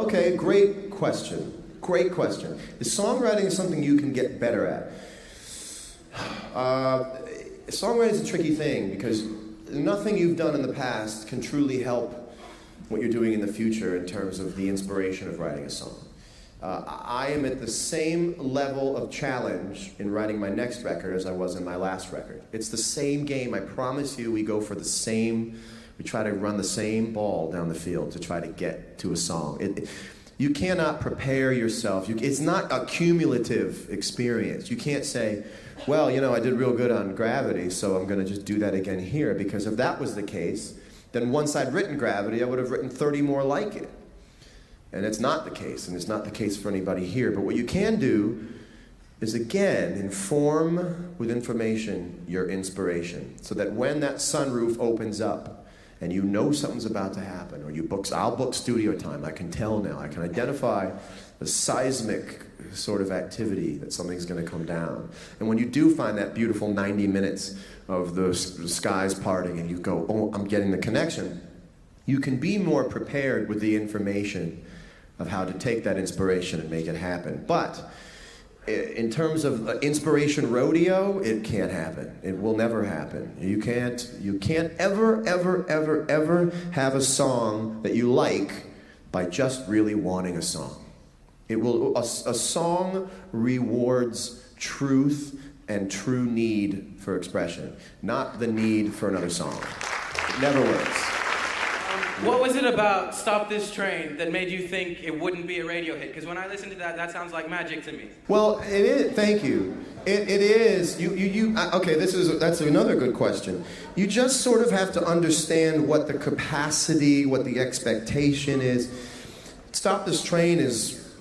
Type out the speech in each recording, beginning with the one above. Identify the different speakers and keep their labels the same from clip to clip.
Speaker 1: Okay, great question. Great question. Is songwriting something you can get better at? Songwriting is a tricky thing because nothing you've done in the past can truly help what you're doing in the future in terms of the inspiration of writing a song. I am at the same level of challenge in writing my next record as I was in my last record. It's the same game, I promise you. We try to run the same ball down the field to try to get to a song. You cannot prepare yourself. It's not a cumulative experience. You can't say, well, you know, I did real good on Gravity, so I'm going to just do that again here, because if that was the case, then once I'd written Gravity, I would have written 30 more like it. And it's not the case, and it's not the case for anybody here. But what you can do is, again, inform with information your inspiration, so that when that sunroof opens up and you know something's about to happen, or I'll book studio time, I can tell now, I can identify the seismic sort of activity that something's going to come down. And when you do find that beautiful 90 minutes of the skies parting and you go, oh, I'm getting the connection, you can be more prepared with the information of how to take that inspiration and make it happen. But in terms of inspiration rodeo, it can't happen. It will never happen. You can't ever have a song that you like by just really wanting a song. A song rewards truth and true need for expression, not the need for another song. It never works.
Speaker 2: What was it about Stop This Train that made you think it wouldn't be a radio hit? Because when I listen to that, that sounds like magic to me.
Speaker 1: Well, it is. Thank you. It is. Okay, that's another good question. You just sort of have to understand what the capacity, what the expectation is. Stop This Train is,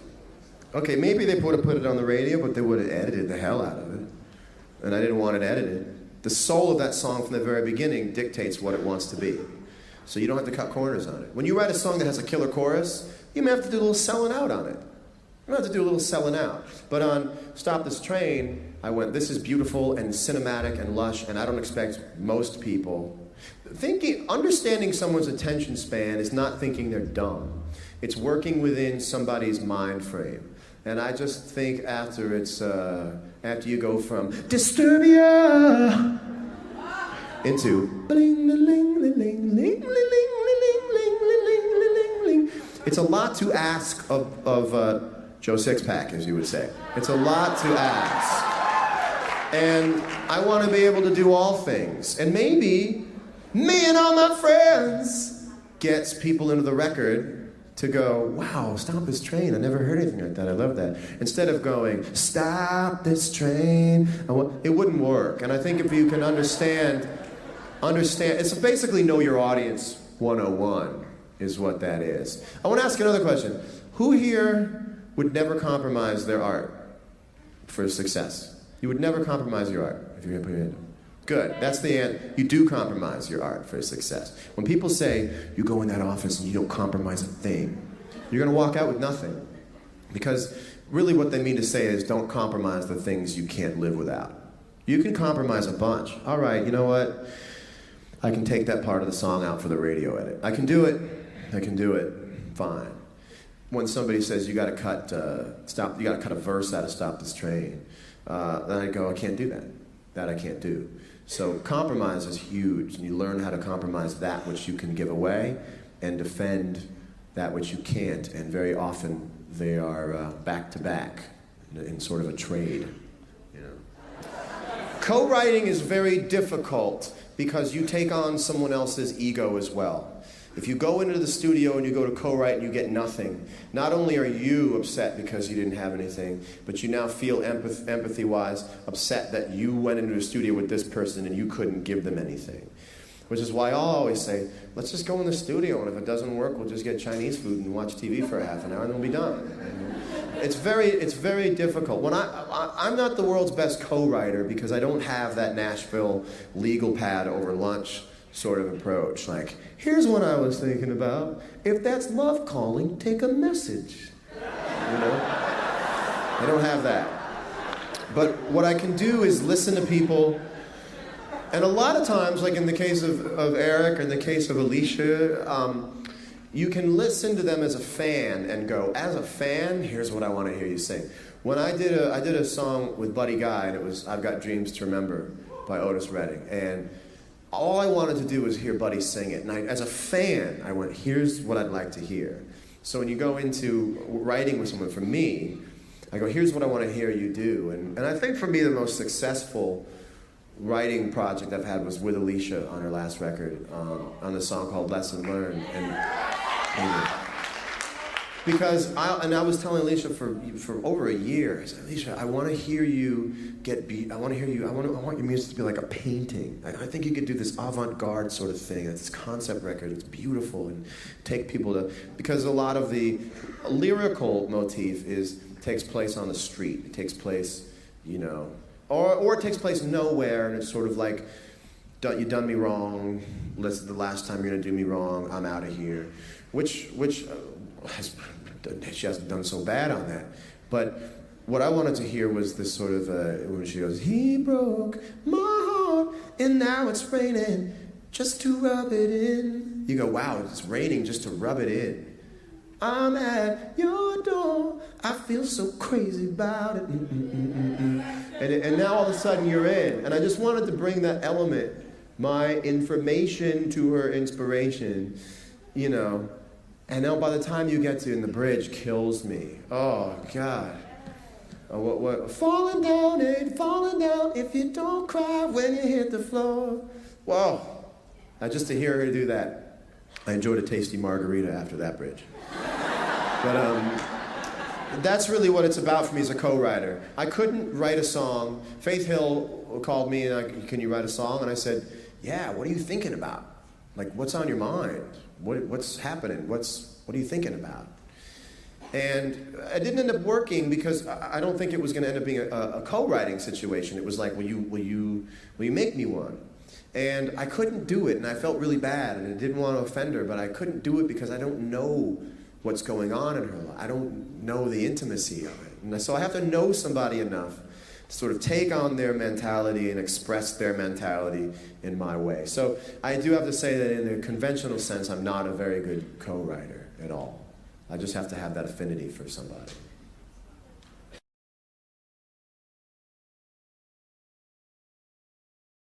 Speaker 1: okay, maybe they would have put it on the radio, but they would have edited the hell out of it. And I didn't want it edited. The soul of that song from the very beginning dictates what it wants to be. So you don't have to cut corners on it. When you write a song that has a killer chorus, you may have to do a little selling out on it. You have to do a little selling out. But on Stop This Train, I went, this is beautiful and cinematic and lush, and I don't expect most people. Understanding someone's attention span is not thinking they're dumb. It's working within somebody's mind frame. And I just think after you go from Disturbia into bling, ling, ling, ling, ling, ling, ling, ling. It's a lot to ask of Joe Sixpack, as you would say. It's a lot to ask. And I want to be able to do all things. And maybe me and all my friends gets people into the record to go, wow, Stop This Train. I never heard anything like that. I love that. Instead of going, stop this train. It wouldn't work. And I think if you can understand, it's basically know your audience 101 is what that is. I want to ask another question. Who here would never compromise their art for success? You would never compromise your art if you're going to put your hand up. Good. That's the end. You do compromise your art for success. When people say you go in that office and you don't compromise a thing, you're going to walk out with nothing. Because really what they mean to say is don't compromise the things you can't live without. You can compromise a bunch. All right, you know what? I can take that part of the song out for the radio edit. I can do it. Fine. When somebody says you got to cut a verse out of Stop This Train, then I go, I can't do that. That I can't do. So compromise is huge, and you learn how to compromise that which you can give away and defend that which you can't. And very often they are back to back in sort of a trade. You know, co-writing is very difficult because you take on someone else's ego as well. If you go into the studio and you go to co-write and you get nothing, not only are you upset because you didn't have anything, but you now feel empathy-wise upset that you went into a studio with this person and you couldn't give them anything. Which is why I'll always say, let's just go in the studio, and if it doesn't work, we'll just get Chinese food and watch TV for a half an hour and then we'll be done. It's very difficult. When I'm not the world's best co-writer because I don't have that Nashville legal pad over lunch sort of approach. Like, here's what I was thinking about. If that's love calling, take a message. You know? I don't have that. But what I can do is listen to people. And a lot of times, like in the case of Eric, or in the case of Alicia, you can listen to them as a fan and go, as a fan, here's what I want to hear you sing. When I did a song with Buddy Guy, and it was I've Got Dreams to Remember by Otis Redding, and all I wanted to do was hear Buddy sing it. And as a fan, I went, here's what I'd like to hear. So when you go into writing with someone, for me, I go, here's what I want to hear you do. And I think for me, the most successful writing project I've had was with Alicia on her last record, on the song called Lesson Learned. Because I was telling Alicia for over a year, I said, Alicia, I want to hear you get beat. I want your music to be like a painting. I think you could do this avant-garde sort of thing. It's this concept record. It's beautiful and take people to, because a lot of the lyrical motif takes place on the street. It takes place, or it takes place nowhere, and it's sort of like, you done me wrong. Listen, the last time you're gonna do me wrong, I'm out of here. Which she hasn't done so bad on that. But what I wanted to hear was this sort of, when she goes, he broke my heart, and now it's raining just to rub it in. You go, wow, it's raining just to rub it in. I'm at your door, I feel so crazy about it. And now all of a sudden you're in. And I just wanted to bring that element, my information to her inspiration, And now by the time you get to, and the bridge kills me. Oh, God. What? Falling down, ain't falling down if you don't cry when you hit the floor. Whoa. Just to hear her do that, I enjoyed a tasty margarita after that bridge. But that's really what it's about for me as a co-writer. I couldn't write a song. Faith Hill called me and can you write a song? And I said, yeah, what are you thinking about? Like, what's on your mind? What's happening? What are you thinking about? And it didn't end up working because I don't think it was going to end up being a co-writing situation. It was like, will you make me one? And I couldn't do it, and I felt really bad, and I didn't want to offend her, but I couldn't do it because I don't know what's going on in her life. I don't know the intimacy of it. And so I have to know somebody enough to sort of take on their mentality and express their mentality in my way. So I do have to say that in a conventional sense, I'm not a very good co-writer at all. I just have to have that affinity for somebody.